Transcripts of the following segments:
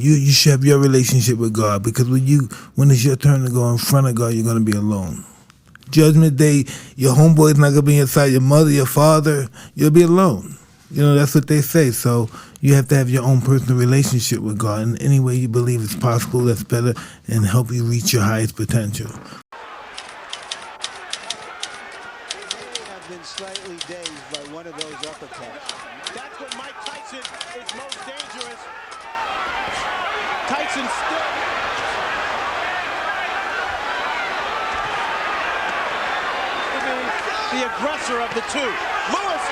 You should have your relationship with God, because when it's your turn to go in front of God, you're going to be alone. Judgment Day, your homeboy's not going to be inside, your mother, your father, you'll be alone. You know, that's what they say. So you have to have your own personal relationship with God in any way you believe it's possible, that's better, and help you reach your highest potential. I've been slightly dazed by one of those uppercuts. That's when Mike Tyson is most dangerous. Tyson still. The aggressor of the two. Lewis.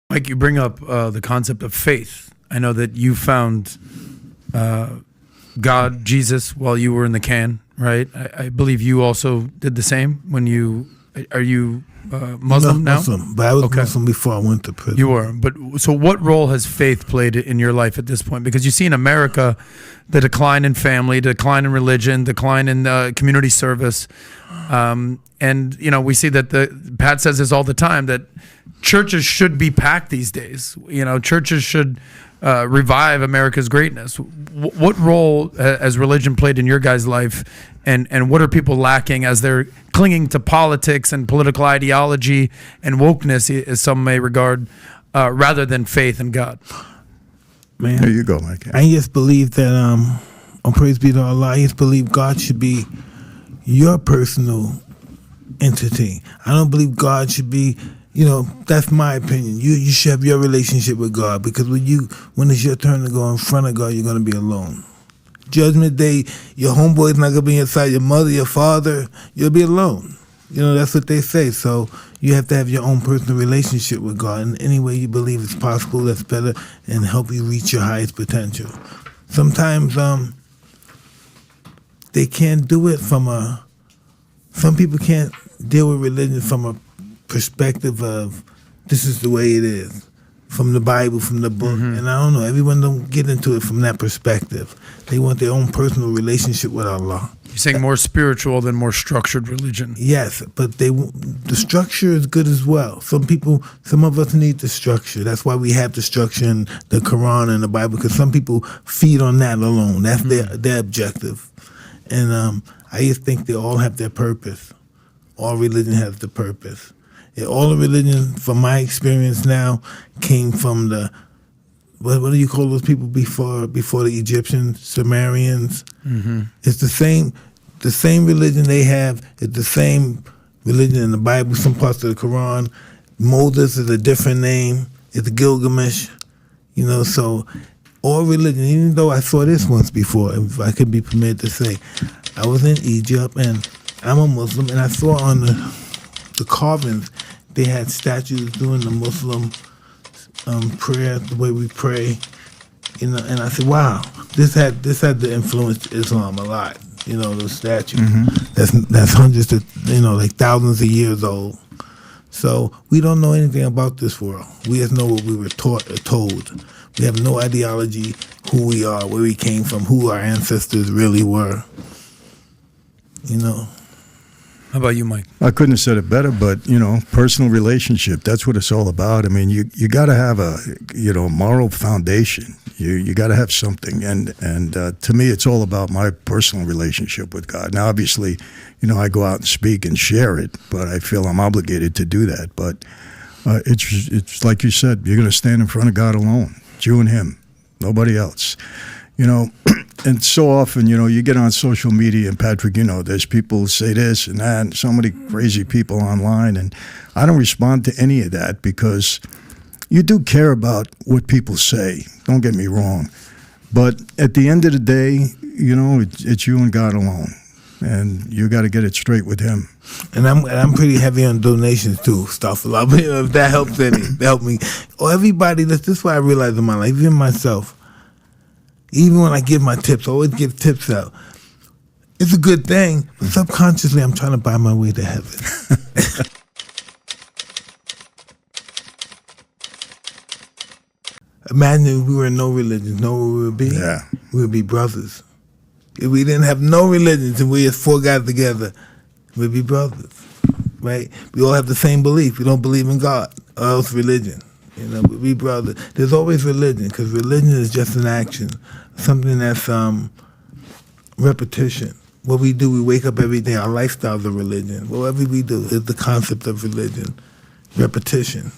Mike, you bring up the concept of faith. I know that you found God, Jesus, while you were in the can, right? I believe you also did the same when you. Are you Muslim now? Muslim, but I was Muslim before I went to prison. You were, but so what role has faith played in your life at this point? Because you see in America the decline in family, decline in religion, decline in community service, and you know we see that Pat says this all the time, that churches should be packed these days. You know, churches should revive America's greatness. What role has religion played in your guys' life, and what are people lacking as they're clinging to politics and political ideology and wokeness, as some may regard, rather than faith in God? Man, there you go, Mike. I just believe that, on praise be to Allah, I just believe God should be your personal entity. I don't believe God should be, you know, that's my opinion. You should have your relationship with God, because when it's your turn to go in front of God, you're going to be alone. Judgment Day, your homeboy's not going to be inside, your mother, your father, you'll be alone. You know, that's what they say. So you have to have your own personal relationship with God in any way you believe it's possible, that's better, and help you reach your highest potential. Sometimes they can't do it some people can't deal with religion from a perspective of this is the way it is, from the Bible, from the book. And I don't know, everyone don't get into it from that perspective. They want their own personal relationship with Allah. You're saying more spiritual than more structured religion. Yes, but the structure is good as well. Some of us need the structure. That's why we have the structure in the Quran and the Bible, because some people feed on that alone. That's their objective. And I just think they all have their purpose. All religion has the purpose. All the religion, from my experience now, came from the, what do you call those people before the Egyptians, Sumerians? It's the same religion they have. It's the same religion in the Bible, some parts of the Quran. Moses is a different name. It's Gilgamesh. You know, so all religion, even though I saw this once before, if I could be permitted to say, I was in Egypt and I'm a Muslim, and I saw on the carvings, they had statues doing the Muslim prayer, the way we pray, you know. And I said, "Wow, this had to influence Islam a lot." You know, those statues. That's hundreds of, you know, like thousands of years old. So we don't know anything about this world. We just know what we were taught or told. We have no ideology, who we are, where we came from, who our ancestors really were. You know. How about you, Mike? I couldn't have said it better, but, you know, personal relationship, that's what it's all about. I mean, you got to have a, you know, moral foundation. You got to have something. And to me, it's all about my personal relationship with God. Now, obviously, you know, I go out and speak and share it, but I feel I'm obligated to do that. But it's like you said, you're going to stand in front of God alone. It's you and him, nobody else. You know, and so often, you know, you get on social media, and Patrick, you know, there's people who say this and that, and so many crazy people online, and I don't respond to any of that, because you do care about what people say, don't get me wrong, but at the end of the day, you know, it's you and God alone, and you got to get it straight with him. And I'm pretty heavy on donations too, stuff a lot. But you know, if that helps any, help me. Or everybody, this is what I realized in my life, even myself. Even when I give my tips, I always give tips out. It's a good thing, but subconsciously I'm trying to buy my way to heaven. Imagine if we were in no religion, know what we would be? Yeah. We would be brothers. If we didn't have no religions and we just four guys together, we'd be brothers, right? We all have the same belief. We don't believe in God, or else religion. You know, we brothers. There's always religion, because religion is just an action something that's repetition. What we do, we wake up every day. Our lifestyle is a religion. Whatever we do is the concept of religion. Repetition.